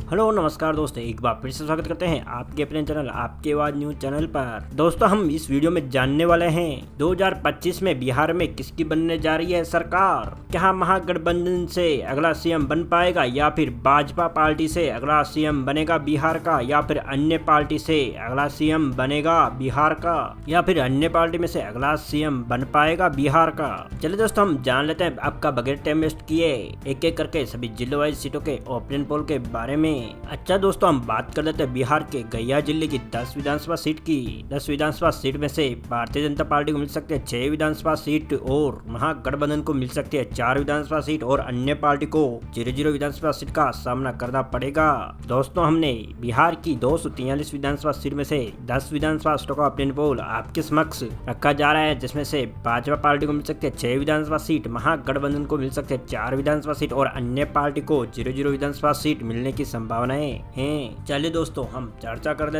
Hello नमस्कार दोस्तों, एक बार फिर से स्वागत करते हैं आपके अपने चैनल आपके आवाज न्यूज चैनल पर। दोस्तों हम इस वीडियो में जानने वाले हैं 2025 में बिहार में किसकी बनने जा रही है सरकार। क्या महागठबंधन से अगला सीएम बन पाएगा या फिर भाजपा पार्टी से अगला सीएम बनेगा बिहार का, या फिर अन्य पार्टी से अगला सीएम बनेगा बिहार का, या फिर अन्य पार्टी में से अगला सीएम बन पाएगा बिहार का। चलिए दोस्तों हम जान लेते हैं आपका बगैर टाइम वेस्ट किए एक एक करके सभी जिले वाइज सीटों के ओपिनियन पोल के बारे में। अच्छा दोस्तों हम बात कर लेते हैं बिहार के गया जिले की 10 विधानसभा सीट की। 10 विधानसभा सीट में से भारतीय जनता पार्टी को मिल सकते हैं 6 विधानसभा सीट और महागठबंधन को मिल सकती है 4 विधानसभा सीट और अन्य पार्टी को 0-0 विधानसभा सीट का सामना करना पड़ेगा। दोस्तों हमने बिहार की 243 विधानसभा सीट में से 10 विधानसभा सीटों का ओपिनियन पोल आपके समक्ष रखा जा रहा है, जिसमें से भाजपा पार्टी को मिल सकती है 6 विधानसभा सीट, महागठबंधन को मिल सकते हैं 4 विधानसभा सीट और अन्य पार्टी को 0-0 विधानसभा सीट मिलने की संभावनाएं हैं। चलिए दोस्तों हम चर्चा कर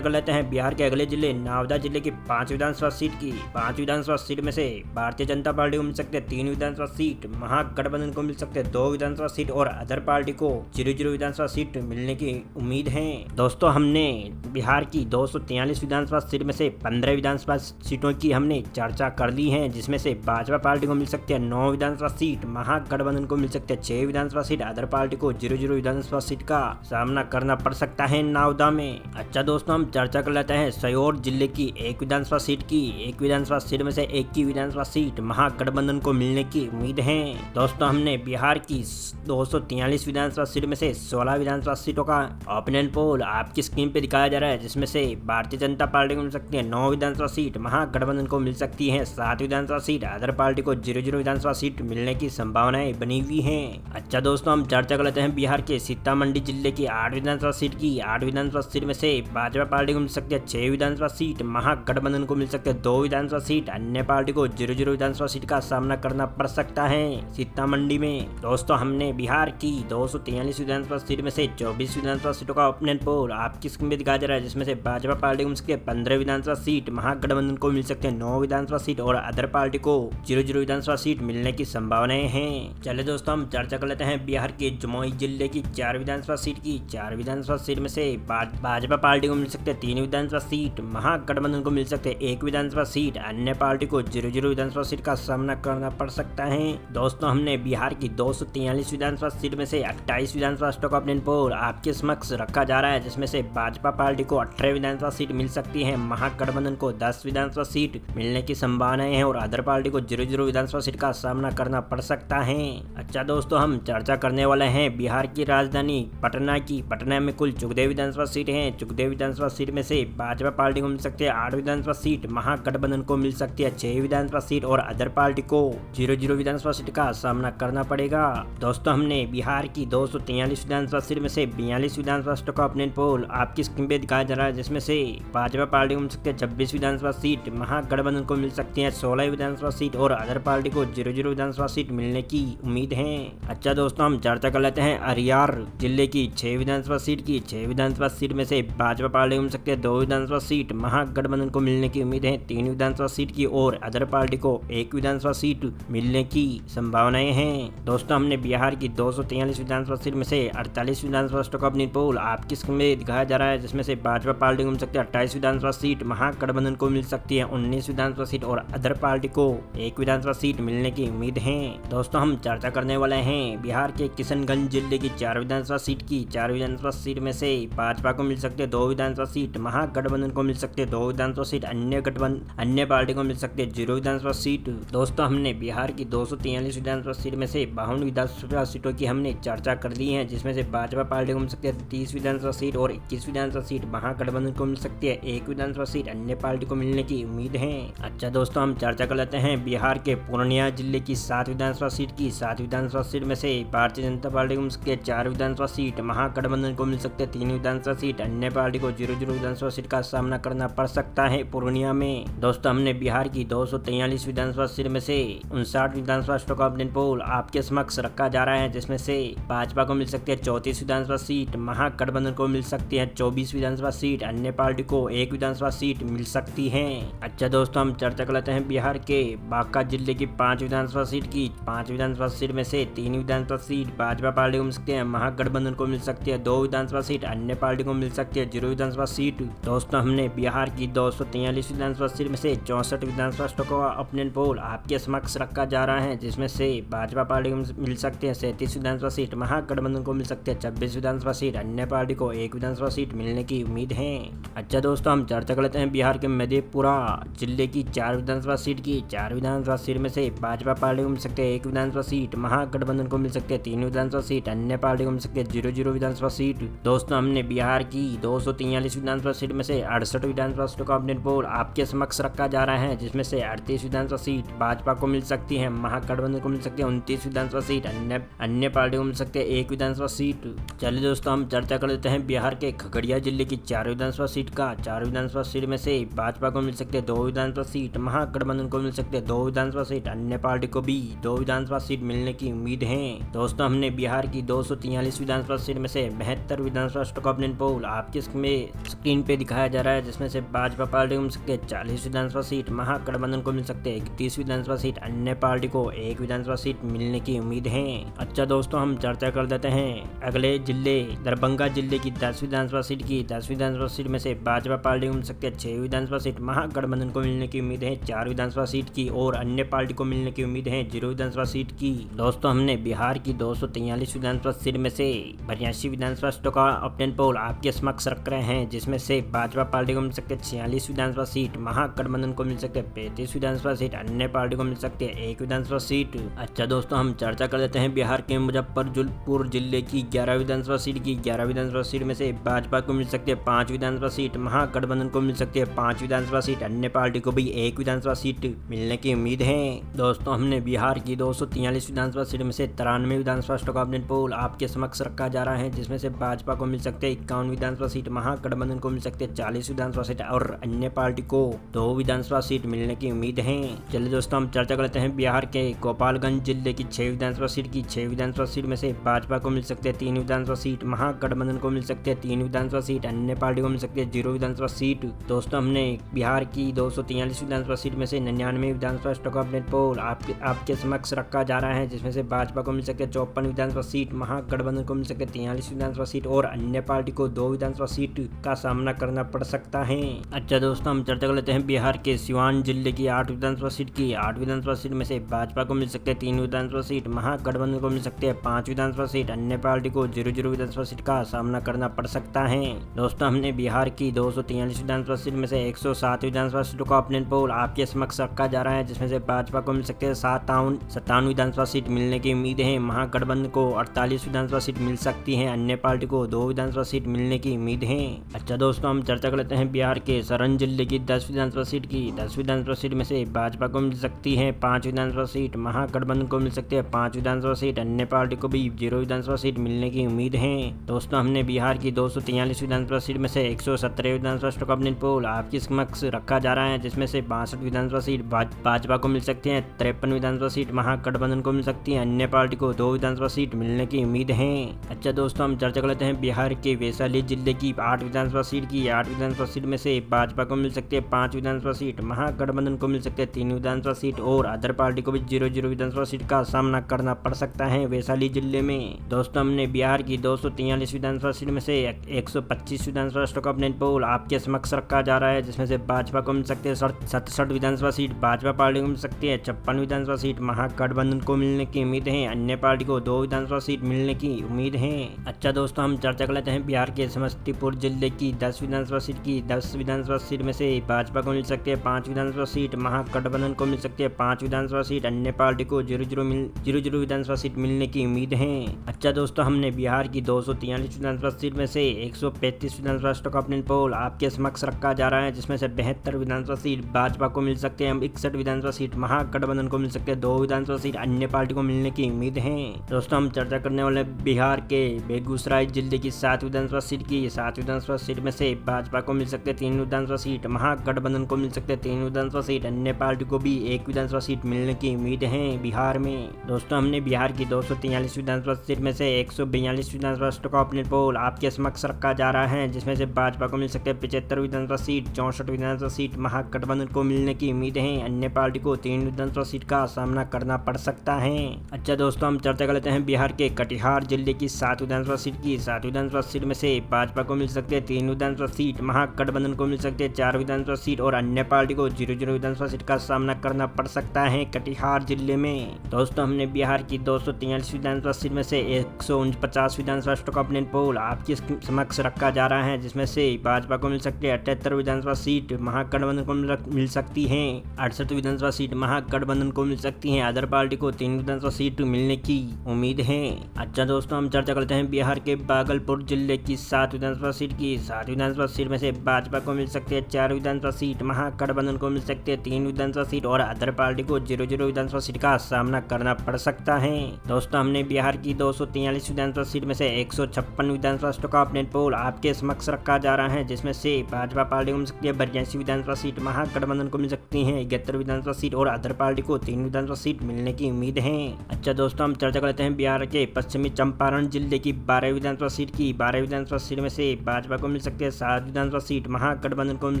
लेते हैं बिहार के अगले जिले नवादा जिले की 5 विधानसभा सीट की। 5 विधानसभा सीट में से भारतीय जनता पार्टी को मिल सकते हैं 3 विधानसभा सीट, महागठबंधन को मिल सकते हैं 2 विधानसभा सीट और अदर पार्टी को 0-0 विधानसभा सीट मिलने की उम्मीद है। दोस्तों हमने बिहार की 243 विधानसभा सीट में से 15 विधानसभा सीटों की हमने चर्चा कर ली है, जिसमें से भाजपा पार्टी को मिल सकती है 9 विधानसभा सीट, महागठबंधन को मिल सकते हैं 6 विधानसभा सीट, अदर पार्टी को 0-0 विधानसभा सीट का सामना करना पड़ सकता है नवादा में। अच्छा दोस्तों हम चर्चा कर लेते हैं सीहोर जिले की 1 विधानसभा सीट की। 1 विधानसभा सीट में से 1 की विधानसभा सीट महागठबंधन को मिलने की उम्मीद है। दोस्तों हमने बिहार की 243 विधानसभा सीट में से 16 विधानसभा सीटों का ओपिनियन पोल आपकी स्क्रीन पे दिखाया जा रहा है, जिसमें से भारतीय जनता पार्टी को मिल सकती है 9 विधानसभा सीट, महागठबंधन को मिल सकती है 7 विधानसभा सीट, अदर पार्टी को 0-0 विधानसभा सीट मिलने की संभावनाएं बनी हुई है। अच्छा दोस्तों हम चर्चा कर लेते हैं बिहार के सीतामढ़ी जिले की 8 विधानसभा सीट की। 8 विधानसभा सीट में से भाजपा पार्टी को मिल सकती है 6 विधानसभा सीट, महागठबंधन को मिल सकते हैं 2 विधानसभा सीट, अन्य पार्टी को 0-0 विधानसभा सीट का सामना करना पड़ सकता है सीतामढ़ी में। दोस्तों हमने बिहार की 243 विधानसभा सीट में से 24 विधानसभा सीटों का ओपिनियन पोल आपकी स्क्रीन में दिखाया जा रहा है, जिसमें से भाजपा पार्टी को मिल सकती है 15 विधानसभा सीट, महागठबंधन को मिल सकते हैं 9 विधानसभा सीट और अदर पार्टी को 0-0 विधानसभा सीट मिलने की संभावनाएं हैं। चलिए दोस्तों हम चर्चा कर लेते हैं बिहार के जमुई जिले की 4 विधानसभा सीट की। 4 विधानसभा सीट में से भाजपा पार्टी को मिल सकते हैं 3 विधानसभा सीट, महागठबंधन को मिल सकते हैं 1 विधानसभा सीट, अन्य पार्टी को 0-0 विधानसभा सीट का सामना करना पड़ सकता है। दोस्तों हमने बिहार की 243 विधानसभा सीट में से 28 विधानसभा सीटों का ओपिनियन पोल आपके समक्ष रखा जा रहा है, जिसमें से भाजपा पार्टी को 18 विधानसभा सीट मिल सकती है, महागठबंधन को 10 विधानसभा सीट मिलने की संभावनाएं हैं और अदर पार्टी को 0-0 विधानसभा सीट का सामना करना पड़ सकता है। अच्छा दोस्तों हम चर्चा करने वाले हैं बिहार की राजधानी पटना की। पटना में कुल 14 विधानसभा सीट हैं। 14 विधानसभा सीट में से भाजपा पार्टी को मिल सकती है 8 विधानसभा सीट, महागठबंधन को मिल सकती है 6 विधानसभा सीट और अदर पार्टी को 0-0 विधानसभा सीट का सामना करना पड़ेगा। दोस्तों हमने बिहार की 243 विधानसभा सीट में से 42 विधानसभा सीटों का ओपिनियन पोल आपकी स्क्रीन पे दिखाया जा रहा है, जिसमें से भाजपा पार्टी को मिल सकती है 26 विधानसभा सीट, महागठबंधन को मिल सकती है 16 विधानसभा सीट और अदर पार्टी को 0-0 विधानसभा सीट मिलने की उम्मीद है। अच्छा दोस्तों हम चर्चा कर लेते हैं अरियार जिले की 6 विधानसभा सीट की। 6 विधानसभा सीट में से भाजपा पार्टी को मिल सकती है 2 विधानसभा सीट, महागठबंधन को मिलने की उम्मीद है 3 विधानसभा सीट की और अदर पार्टी को 1 विधानसभा सीट मिलने की संभावनाएं हैं। दोस्तों हमने बिहार की 243 विधानसभा सीट में से 48 विधानसभा सीटों का ओपिनियन पोल आपकी स्क्रीन में दिखाया जा रहा है, जिसमें से भाजपा पार्टी को मिल सकती है 28 विधानसभा सीट, महागठबंधन को मिल सकती है 19 विधानसभा सीट और अदर पार्टी को 1 विधानसभा सीट मिलने की उम्मीद है। दोस्तों हम चर्चा करने वाले हैं बिहार के किशनगंज जिले की 4 विधानसभा सीट की। 4 विधानसभा सीट में से भाजपा को मिल सकती है 2 विधानसभा सीट, महागठबंधन को मिल सकती है 2 विधानसभा सीट, अन्य पार्टी को मिल सकती है 0 विधानसभा सीट। दोस्तों हमने बिहार की 243 विधानसभा सीट में से 52 विधानसभा सीटों की हमने चर्चा कर ली है, जिसमें से भाजपा पार्टी को मिल सकती है 30 विधानसभा सीट और 21 विधानसभा सीट, महागठबंधन को मिल सकती है 1 विधानसभा सीट, अन्य पार्टी को मिलने की उम्मीद है। अच्छा दोस्तों हम चर्चा कर लेते हैं बिहार के पूर्णिया जिले की 7 विधानसभा सीट की। 7 विधानसभा सीट में से भारतीय जनता पार्टी को मिल सकती है 4 विधानसभा सीट, महागठबंधन को मिल सकते हैं 3 विधानसभा सीट, अन्य पार्टी को 0-0 विधानसभा सीट का सामना करना पड़ सकता है पूर्णिया में। दोस्तों हमने बिहार की 243 विधानसभा सीट में से 59 विधानसभा सीटों का ओपिनियन पोल आपके समक्ष रखा जा रहा है, जिसमें से भाजपा को मिल सकती है 34 विधानसभा सीट, महागठबंधन को मिल सकती है 24 विधानसभा सीट, अन्य पार्टी को 1 विधानसभा सीट मिल सकती है। अच्छा दोस्तों हम चर्चा कर लेते हैं बिहार के बांका जिले की 5 विधानसभा सीट की। 5 विधानसभा सीट में से 3 विधानसभा सीट भाजपा पार्टी को मिल सकती सकती है, महागठबंधन को मिल सकती है 2 विधानसभा सीट, अन्य पार्टी को मिल सकती है 0 विधानसभा सीट। दोस्तों हमने बिहार की 243 विधानसभा सीट में से 64 विधानसभा सीटों का ओपिनियन पोल आपके समक्ष रखा जा रहा है, जिसमें से भाजपा पार्टी को मिल सकती है 37 विधानसभा सीट, महागठबंधन को मिल सकती है 26 विधानसभा सीट, अन्य पार्टी को 1 विधानसभा सीट मिलने की उम्मीद है। अच्छा दोस्तों, हम चर्चा कर लेते हैं बिहार के मधेपुरा जिले की 4 विधानसभा सीट की। 4 विधानसभा सीट में से भाजपा पार्टी को मिल सकती है 1 विधानसभा सीट, महागठबंधन को मिल सकती है 3 विधानसभा सीट, अन्य पार्टी को मिल सकती है 0 विधानसभा सीट। दोस्तों हमने बिहार की 243 विधानसभा सीट में से 68 विधानसभा सीटों का ओपिनियन पोल आपके समक्ष रखा जा रहा है, जिसमें से 38 विधानसभा सीट भाजपा को मिल सकती है, महागठबंधन को मिल सकती है 29 विधानसभा सीट, अन्य पार्टी को मिल सकती है 1 विधानसभा सीट। चलिए दोस्तों, हम चर्चा कर लेते हैं बिहार के खगड़िया जिले की 4 विधानसभा सीट का। 4 विधानसभा सीट में से भाजपा को मिल सकती है 2 विधानसभा सीट, महागठबंधन को मिल सकती है 2 विधानसभा सीट, अन्य पार्टी को भी 2 विधानसभा सीट मिलने की उम्मीद है। दोस्तों हमने बिहार की 243 विधानसभा सीट में से 72 विधानसभा सीटों का ओपिनियन पोल आपके स्क्रीन पे दिखाया जा रहा है, जिसमें से भाजपा पार्टी को मिल सकती है 40 विधानसभा सीट, महागठबंधन को मिल सकते हैं 31 विधानसभा सीट, अन्य पार्टी को 1 विधानसभा सीट मिलने की उम्मीद है। अच्छा दोस्तों, हम चर्चा कर देते हैं अगले जिले दरभंगा जिले की 10 विधानसभा सीट की। 10 विधानसभा सीट में से भाजपा पार्टी को मिल सकती है 6 विधानसभा सीट, महागठबंधन को मिलने की उम्मीद है 4 विधानसभा सीट की, और अन्य पार्टी को मिलने की उम्मीद है 0 विधानसभा सीट की। दोस्तों हमने बिहार की 243 विधानसभा सीट में से 82 विधानसभा सीटों का ओपिनियन पोल आपके समक्ष रख रहे हैं, जिसमें से भाजपा पार्टी को मिल सकती है 46 विधानसभा सीट, महागठबंधन को मिल सकती है 35 विधानसभा सीट, अन्य पार्टी को मिल सकती है 1 विधानसभा सीट। अच्छा दोस्तों, हम चर्चा कर लेते हैं बिहार के मुजफ्फरपुर जिले की 11 विधानसभा सीट की। 11 विधानसभा सीट में से भाजपा को मिल सकती है 5 विधानसभा सीट, महागठबंधन को मिल सकती है 5 विधानसभा सीट, अन्य पार्टी को भी 1 विधानसभा सीट मिलने की उम्मीद है। दोस्तों हमने बिहार की 243 विधानसभा सीट में से 93 विधानसभा सीटों का ओपिनियन पोल आपके समक्ष रखा जा रहा है, जिसमें से भाजपा को मिल सकते हैं 51 विधानसभा सीट, महागठबंधन को मिल सकते हैं 40 विधानसभा सीट, और अन्य पार्टी को 2 विधानसभा सीट मिलने की उम्मीद है। चलिए दोस्तों, हम चर्चा करते हैं बिहार के गोपालगंज जिले की 6 विधानसभा सीट की। 6 विधानसभा सीट में से भाजपा को मिल सकते हैं 3 विधानसभा सीट, महागठबंधन को मिल सकते हैं 3 विधानसभा सीट, अन्य पार्टी को मिल सकती है 0 विधानसभा सीट। दोस्तों हमने बिहार की 243 विधानसभा सीट में से 99 विधानसभा सीटों का ओपिनियन पोल आपके समक्ष रखा जा रहा है, जिसमें से भाजपा को मिल सकते हैं 54 विधानसभा सीट, महागठबंधन को मिल सकते हैं 43 विधानसभा सीट, और अन्य पार्टी को 2 विधानसभा सीट का सामना करना पड़ सकता है। अच्छा दोस्तों, हम चर्चा कर लेते हैं बिहार के सिवान जिले की 8 विधानसभा सीट की। 8 विधानसभा सीट में से भाजपा को मिल सकते हैं 3 विधानसभा सीट, महागठबंधन को मिल सकते हैं 5 विधानसभा सीट, अन्य पार्टी को 0 विधानसभा सीट का सामना करना पड़ सकता है। दोस्तों हमने बिहार की 243 विधानसभा सीट में से 107 विधानसभा सीटों का ओपिनियन पोल आपके समक्ष रखा जा रहा है, जिसमें से भाजपा को मिल सकते हैं 57 विधानसभा सीट मिलने की उम्मीद है, महागठबंधन को 48 विधानसभा सीट मिल सकती है, अन्य पार्टी को 2 विधानसभा सीट मिलने की उम्मीद है। अच्छा दोस्तों, हम चर्चा कर लेते हैं बिहार के सरन जिले की 10 विधानसभा सीट की। 10 विधानसभा सीट में से भाजपा को मिल सकती है 5 विधानसभा सीट, महागठबंधन को मिल सकती है 5 विधानसभा सीट, अन्य पार्टी को भी 0 विधानसभा सीट मिलने की उम्मीद है। दोस्तों हमने बिहार की 243 विधानसभा सीट में से 117 विधानसभा सीटों का ओपिनियन पोल आपके समक्ष रखा जा रहा है, जिसमें से 62 विधानसभा सीट भाजपा को मिल सकती है, 53 विधानसभा सीट महागठबंधन को मिल सकती है, अन्य पार्टी को 2 विधानसभा सीट मिलने की उम्मीद है। अच्छा दोस्तों, हम चर्चा कर लेते हैं बिहार के वैशाली जिले की 8 विधानसभा सीट की। 8 विधानसभा सीट में से भाजपा को मिल सकती है 5 विधानसभा सीट, महागठबंधन को मिल सकते हैं 3 विधानसभा सीट, और अदर पार्टी को भी 0 विधानसभा सीट का सामना करना पड़ सकता है वैशाली जिले में। दोस्तों हमने बिहार की 243 विधानसभा सीट में से 125 विधानसभा सीटों का ओपिनियन पोल आपके समक्ष रखा जा रहा है, जिसमें से भाजपा को मिल सकते हैं 67 विधानसभा सीट, भाजपा पार्टी को मिल सकती है 56 विधानसभा सीट, महागठबंधन को मिलने की उम्मीद है, अन्य पार्टी को 2 विधानसभा सीट मिलने की उम्मीद है। अच्छा दोस्तों, हम चर्चा कर लेते हैं बिहार के समस्तीपुर जिले की 10 विधानसभा सीट की। 10 विधानसभा सीट में से भाजपा को मिल सकती है 5 विधानसभा सीट, महागठबंधन को मिल सकती है 5 विधानसभा सीट, अन्य पार्टी को 0 विधानसभा सीट मिलने की उम्मीद है। अच्छा दोस्तों, हमने बिहार की 243 विधानसभा सीट में से 135 विधानसभा सीटों का ओपिनियन पोल आपके समक्ष रखा जा रहा है, जिसमें से 72 विधानसभा सीट भाजपा को मिल सकते हैं, 61 विधानसभा सीट महागठबंधन को मिल सकते हैं, 2 विधानसभा सीट अन्य पार्टी को मिलने की उम्मीद है। दोस्तों हम चर्चा करने वाले बिहार के बेगूसराय जिले की 7 विधानसभा सीट की। 7 विधानसभा सीट में से भाजपा को मिल सकते हैं 3 विधानसभा सीट, महागठबंधन को मिल सकते हैं 3 विधानसभा सीट, अन्य पार्टी को भी 1 विधानसभा सीट मिलने की उम्मीद है बिहार में। दोस्तों हमने बिहार की 243 विधानसभा सीट में से 142 विधानसभा सीटों का ओपिनियन पोल आपके समक्ष रखा जा रहा है, जिसमें से भाजपा को मिल सकते हैं 75 विधानसभा सीट, 64 विधानसभा सीट महागठबंधन को मिलने की उम्मीद है, अन्य पार्टी को 3 विधानसभा सीट का सामना करना पड़ सकता है। अच्छा दोस्तों, हम चर्चा कर लेते हैं बिहार के कटिहार कटिहार जिले की 7 विधानसभा सीट की 7 विधानसभा सीट में से भाजपा को मिल सकते हैं 3 विधानसभा सीट, महागठबंधन को मिल सकते हैं 4 विधानसभा सीट और अन्य पार्टी को 0-0 विधानसभा सीट का सामना करना पड़ सकता है कटिहार जिले में। दोस्तों हमने बिहार की 243 विधानसभा सीट में से 149 विधानसभा सीटों का ओपिनियन पोल आपके समक्ष रखा जा रहा है, जिसमें से भाजपा को मिल सकती है 78 विधानसभा सीट, महागठबंधन को मिल सकती है 68 विधानसभा सीट, महागठबंधन को मिल सकती है, अदर पार्टी को 3 विधानसभा सीट मिलने की उम्मीद है। अच्छा दोस्तों हम चर्चा करते हैं बिहार के भागलपुर जिले की 7 विधानसभा सीट की 7 विधानसभा सीट में से भाजपा को मिल सकती है 4 विधानसभा सीट, महागठबंधन को मिल सकती है 3 विधानसभा सीट और अदर पार्टी को 0-0 विधानसभा सीट का सामना करना पड़ सकता है। दोस्तों हमने बिहार की 243 विधानसभा सीट में से 156 विधानसभा सीटों का ओपिनियन पोल आपके समक्ष रखा जा रहा है, जिसमें से भाजपा पार्टी को मिल सकती है 82 विधानसभा सीट, महागठबंधन को मिल सकती है 71 विधानसभा सीट और अदर पार्टी को 3 विधानसभा सीट मिलने की उम्मीद है। अच्छा दोस्तों हम चर्चा करते हैं बिहार के पश्चिमी चंपारण जिले की 12 विधानसभा सीट की 12 विधानसभा सीट में से भाजपा को मिल सकती है 7 विधानसभा सीट, महागठबंधन को मिल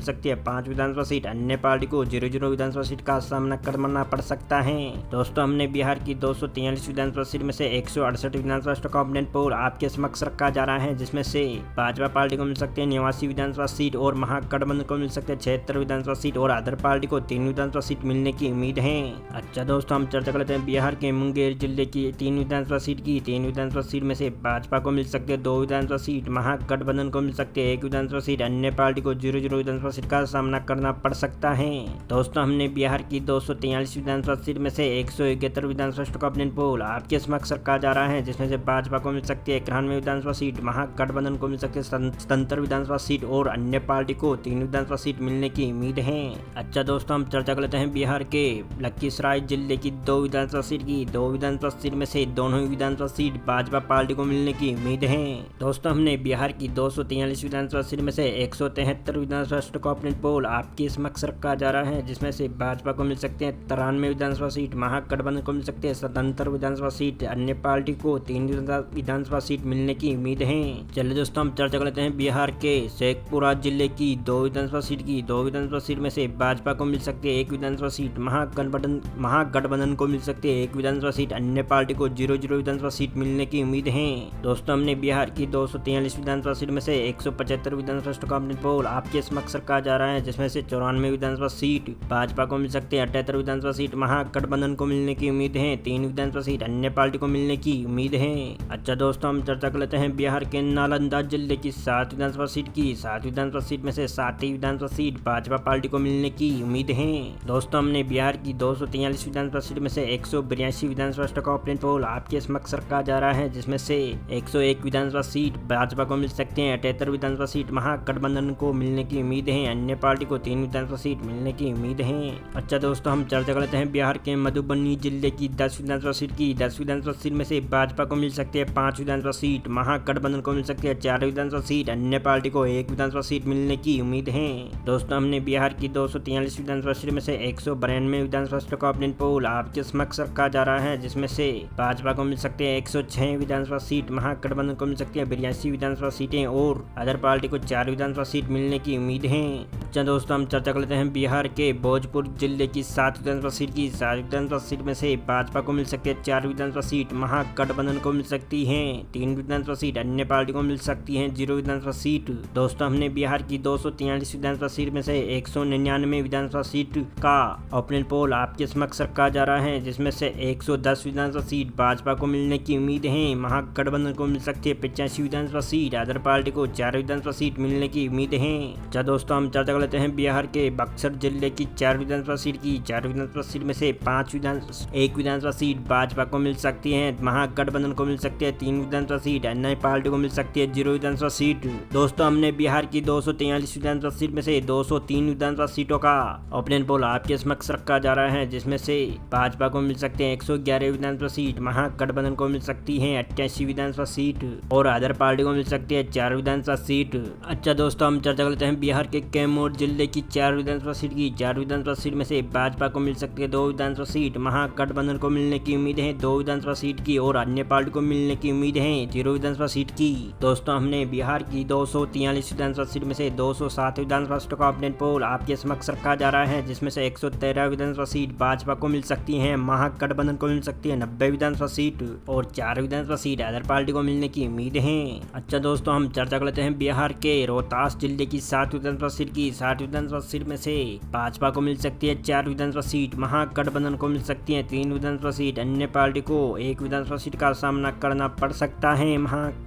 सकती है 5 विधानसभा सीट, अन्य पार्टी को 0-0 विधानसभा सीट का सामना करना पड़ सकता है। दोस्तों हमने बिहार की 243 विधानसभा सीट में से 168 विधानसभा सीटों का ओपिनियन पोल आपके समक्ष रखा जा रहा है, जिसमें से भाजपा पार्टी को मिल सकती है 89 विधानसभा सीट और महागठबंधन को मिल सकते हैं 76 विधानसभा सीट और अदर पार्टी को 3 विधानसभा सीट मिलने की उम्मीद है। अच्छा दोस्तों हम चर्चा करते हैं बिहार के मुंगेर जिले की 3 विधानसभा सीट की 3 विधानसभा सीट में से भाजपा को मिल सकती है 2 विधानसभा सीट, महागठबंधन को मिल सकती है 1 विधानसभा सीट, अन्य पार्टी को 0-0 विधानसभा सीट का सामना करना पड़ सकता है। दोस्तों हमने बिहार की 243 विधानसभा सीट में से 171 विधानसभा सीटों का ओपिनियन पोल आपके समक्ष रखा जा रहा है, जिसमें से भाजपा को मिल सकती है 91 विधानसभा सीट, महागठबंधन को मिल सकती है 77 विधानसभा सीट और अन्य पार्टी को 3 विधानसभा सीट मिलने की उम्मीद है। अच्छा दोस्तों हम चर्चा कर लेते हैं बिहार के लखीसराय जिले की 2 विधानसभा सीट की 2 विधानसभा सीट में से दोनों ही विधानसभा सीट भाजपा पार्टी को मिलने की उम्मीद है। दोस्तों हमने बिहार की 243 विधानसभा सीट में से 173 विधानसभा सीटों का ओपिनियन पोल आपके समक्ष रखा जा रहा है, जिसमें से भाजपा को मिल सकते हैं 93 विधानसभा सीट, महागठबंधन को मिल सकते हैं 77 विधानसभा सीट, अन्य पार्टी को 3 विधानसभा सीट मिलने की उम्मीद है। चलिए दोस्तों हम चर्चा कर लेते हैं बिहार के शेखपुरा जिले की 2 विधानसभा सीट की 2 विधानसभा सीट में से भाजपा को मिल सकती है 1 विधानसभा सीट, महागठबंधन को मिल सकती है 1 विधानसभा सीट, अन्य पार्टी को 0-0 विधानसभा सीट मिलने की उम्मीद है। दोस्तों हमने बिहार की 243 विधानसभा सीट में से 175 विधानसभा सीटों का ओपिनियन पोल आपके समक्ष रखा जा रहा है, जिसमें से 94 विधानसभा सीट भाजपा को मिल सकती है 78 विधानसभा सीट, महागठबंधन को मिलने की उम्मीद है 3 विधानसभा सीट, अन्य पार्टी को मिलने की उम्मीद है। अच्छा दोस्तों हम चर्चा कर लेते हैं बिहार के नालंदा जिले की 7 विधानसभा सीट की 7 विधानसभा सीट में से 7 ही विधानसभा सीट भाजपा पार्टी को मिलने की उम्मीद है। दोस्तों हमने बिहार की 243 विधानसभा सीट में से 182 विधानसभा सीटों का ओपिनियन पोल आपके समक्ष रखा जा रहा है, जिसमें से 101 विधानसभा सीट भाजपा को मिल सकते हैं 78 विधानसभा सीट, महागठबंधन को मिलने की उम्मीद है, अन्य पार्टी को 3 विधानसभा सीट मिलने की उम्मीद है। अच्छा दोस्तों हम चर्चा कर लेते हैं बिहार के मधुबनी जिले की 10 विधानसभा सीट की 10 विधानसभा सीट में से भाजपा को मिल सकती है 5 विधानसभा सीट, महागठबंधन को मिल सकती है 4 विधानसभा सीट, अन्य पार्टी को 1 विधानसभा सीट मिलने की उम्मीद है। दोस्तों हमने बिहार की 243 विधानसभा सीट में से 192 विधानसभा सीटों का ओपिनियन पोल आपके समक्ष रखा जा रहा है, जिसमें से भाजपा को मिल सकती है 106 विधानसभा सीट, महागठबंधन को मिल सकती है 82 विधानसभा सीटें और अदर पार्टी को 4 विधानसभा सीट मिलने की उम्मीद है। अच्छा दोस्तों हम चर्चा कर लेते हैं बिहार के भोजपुर जिले की 7 विधानसभा सीट की 7 विधानसभा सीट में से भाजपा को मिल सकती है 4 विधानसभा सीट, महागठबंधन को मिल सकती है 3 विधानसभा सीट, अन्य पार्टी को मिल सकती है 0 विधानसभा सीट। दोस्तों हमने बिहार की 243 विधानसभा सीट में से 199 विधानसभा सीट का ओपिनियन पोल आपके समक्ष रखा जा रहा है, जिसमें से 110 विधानसभा सीट भाजपा को मिलने की उम्मीद है, महागठबंधन को मिल सकती है 85 विधानसभा सीट, अदर पार्टी को 4 विधानसभा सीट मिलने की उम्मीद है। अच्छा दोस्तों हम चर्चा कर लेते हैं बिहार के बक्सर जिले की 4 विधानसभा सीट की 4 विधानसभा सीट में से 1 विधानसभा सीट भाजपा को मिल सकती है, महागठबंधन को मिल सकती है 3 विधानसभा सीट, अन्य पार्टी को मिल सकती है 0 विधानसभा सीट। दोस्तों हमने बिहार की 243 विधानसभा सीट में से 203 विधानसभा सीटों का ओपिनियन पोल आपके समक्ष रखा जा रहा है, जिसमें से भाजपा को मिल सकते हैं 111 विधानसभा सीट, महागठबंधन को मिल सकती है 88 विधानसभा सीट और अदर पार्टी को मिल सकती है 4 विधानसभा सीट। अच्छा दोस्तों हम चर्चा करते हैं बिहार के कैमूर जिले की 4 विधानसभा सीट की 4 विधानसभा सीट में से भाजपा को मिल सकती है 2 विधानसभा सीट, महागठबंधन को मिलने की उम्मीद है 2 विधानसभा सीट की और अन्य पार्टी को मिलने की उम्मीद है 0 विधानसभा सीट की। दोस्तों हमने बिहार की 243 विधानसभा सीट में से 207 विधानसभा सीटों का ओपिनियन पोल आपके समक्ष रखा जा रहा है, जिसमें से 113 विधानसभा सीट भाजपा को मिल सकती है, महागठबंधन को मिल सकती है 90 विधानसभा सीट और 4 विधानसभा सीट अदर पार्टी को मिलने की उम्मीद है। अच्छा दोस्तों, हम चर्चा कर लेते हैं बिहार के रोहतास जिले की 7 विधानसभा सीट की। 7 विधानसभा सीट में से भाजपा को मिल सकती है 4 विधानसभा सीट, महागठबंधन को मिल सकती है 3 विधानसभा सीट, अन्य पार्टी को 1 विधानसभा सीट का सामना करना पड़ सकता है।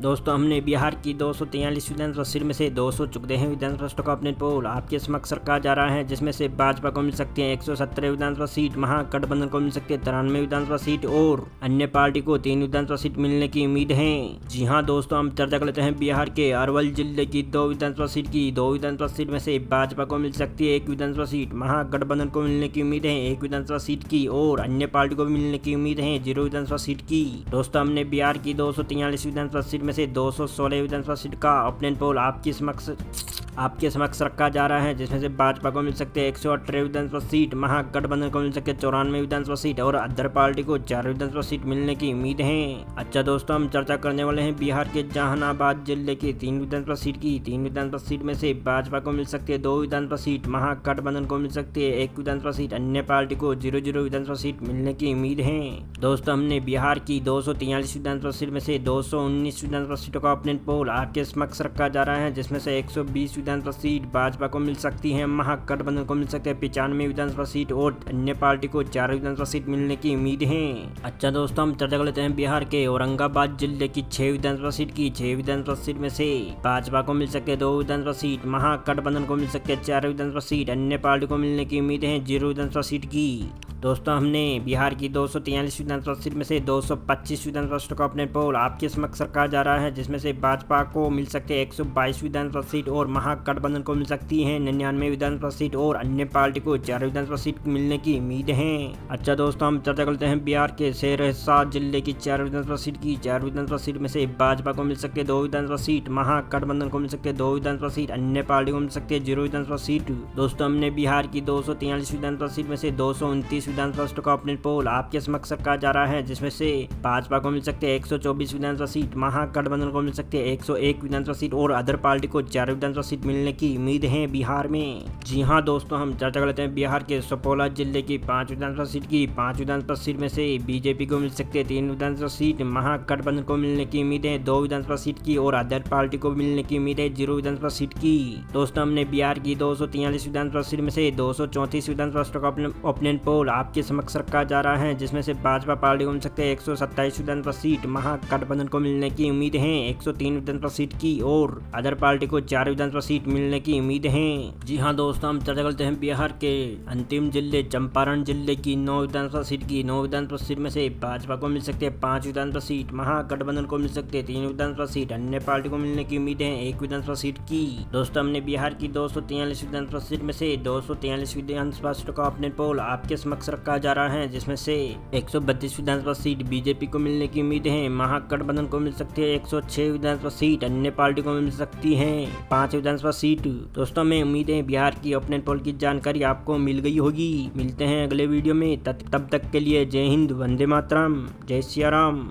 दोस्तों, हमने बिहार की 243 विधानसभा सीट में से 200 चुके हैं विधानसभा सीटों का अपने पोल आपके समक्ष रखा जा रहा है, जिसमें से भाजपा को मिल सकती है 117 विधानसभा सीट, महागठबंधन को मिल सकती है 93 विधानसभा सीट और अन्य पार्टी को 3 विधानसभा सीट मिलने की उम्मीद है। जी हाँ दोस्तों, हम चर्चा कर लेते हैं बिहार के अरवल जिले की 2 विधानसभा सीट की। 2 विधानसभा सीट में से भाजपा को मिल सकती है 1 विधानसभा सीट, महागठबंधन को मिलने की उम्मीद है 1 विधानसभा सीट की और अन्य पार्टी को भी मिलने की उम्मीद है 0 विधानसभा सीट की। दोस्तों, हमने बिहार की 243 विधानसभा सीट में से 216 विधानसभा सीट का ओपिनियन पोल आपके समक्ष रखा जा रहा है, जिसमें से भाजपा को मिल सकते हैं 118 विधानसभा सीट, महागठबंधन को मिल सकते हैं 94 विधानसभा सीट और अदर पार्टी को 4 विधानसभा सीट मिलने की उम्मीद है। अच्छा दोस्तों, हम चर्चा करने वाले हैं बिहार के जहानाबाद जिले की 3 विधानसभा सीट की। 3 विधानसभा सीट में से भाजपा को मिल सकती है 2 विधानसभा सीट, महागठबंधन को मिल सकती है 1 विधानसभा सीट, अन्य पार्टी को 0 विधानसभा सीट मिलने की उम्मीद है। दोस्तों, हमने बिहार की 243 विधानसभा सीट में से 219 विधानसभा सीटों का ओपिनियन पोल आपके समक्ष रखा जा रहा है, जिसमें से 120 विधानसभा सीट भाजपा को मिल सकती है, महागठबंधन को मिल सकते हैं 95 विधानसभा सीट और अन्य पार्टी को 4 विधानसभा सीट मिलने की उम्मीद है। अच्छा दोस्तों, हम चर्चा कर लेते हैं बिहार के औरंगाबाद जिले की 6 विधानसभा सीट की। 6 विधानसभा सीट में से भाजपा को मिल सकते हैं 2 विधानसभा सीट, महागठबंधन को मिल सकते हैं 4 विधानसभा सीट, अन्य पार्टी को मिलने की उम्मीद है 0 विधानसभा सीट की। दोस्तों, हमने बिहार की 243 विधानसभा सीट में से 225 विधानसभा सीटों का अपने पोल आपके समक्ष रखा जा रहा है, जिसमें से भाजपा को मिल सकते हैं 122 विधानसभा सीट और महागठबंधन को मिल सकती है 99 विधानसभा सीट और अन्य पार्टी को 4 विधानसभा सीट मिलने की उम्मीद है। अच्छा दोस्तों, हम चर्चा करते हैं बिहार के सहरसा जिले की 4 विधानसभा सीट की। 4 विधानसभा सीट में से भाजपा को मिल सकती है 2 विधानसभा सीट, महागठबंधन को मिल सकती है 2 विधानसभा सीट, अन्य पार्टी को मिल सकती है 0 विधानसभा सीट। दोस्तों, हमने बिहार की 243 विधानसभा सीट में से 229 विधानसभा सीटों का अपने पोल आपके समक्ष रखा जा रहा है, जिसमें से भाजपा को मिल सकते हैं 124 विधानसभा सीट, महागठबंधन को मिल सकती है 101 विधानसभा सीट और अदर पार्टी को 4 विधानसभा सीट मिलने की उम्मीद है बिहार में। जी हाँ दोस्तों, हम चर्चा कर लेते हैं बिहार के सुपौल जिले की 5 विधानसभा सीट की। 5 विधानसभा सीट में से बीजेपी को मिल सकती है 3 विधानसभा सीट, महागठबंधन को मिलने की उम्मीद है 2 विधानसभा सीट की और अदर पार्टी को मिलने की उम्मीद है 0 विधानसभा सीट की। दोस्तों, हमने बिहार की 243 विधानसभा सीट में से 234 विधानसभा सीटों का ओपिनियन पोल आपके समक्ष रखा जा रहा है, जिसमें से भाजपा पार्टी को मिल सकते हैं 127 विधानसभा सीट, महागठबंधन को मिलने की उम्मीद है 103 विधानसभा सीट की और अदर पार्टी को 4 विधानसभा सीट मिलने की उम्मीद है। जी हाँ दोस्तों, हम चर्चा करते हैं बिहार के अंतिम जिले चंपारण जिले की 9 विधानसभा सीट की। 9 विधानसभा सीट में से भाजपा को मिल सकती है 5 विधानसभा सीट, महागठबंधन को मिल सकती है 3 विधानसभा सीट, अन्य पार्टी को मिलने की उम्मीद है 1 विधानसभा सीट की। दोस्तों, हमने बिहार की 243 विधानसभा सीट में से 243 विधानसभा सीटों का अपने पोल आपके समक्ष रखा जा रहा है, जिसमें से 132 विधानसभा सीट बीजेपी को मिलने की उम्मीद है, महागठबंधन को मिल सकती है 106 विधानसभा सीट, अन्य पार्टी को मिल सकती है 5 विधानसभा सीट। दोस्तों, हमें उम्मीद है बिहार की ओपिनियन पोल की जानकारी आपको मिल गई होगी। मिलते हैं अगले वीडियो में, तब तक के लिए जय हिंद, वंदे मातरम, जय सिया राम।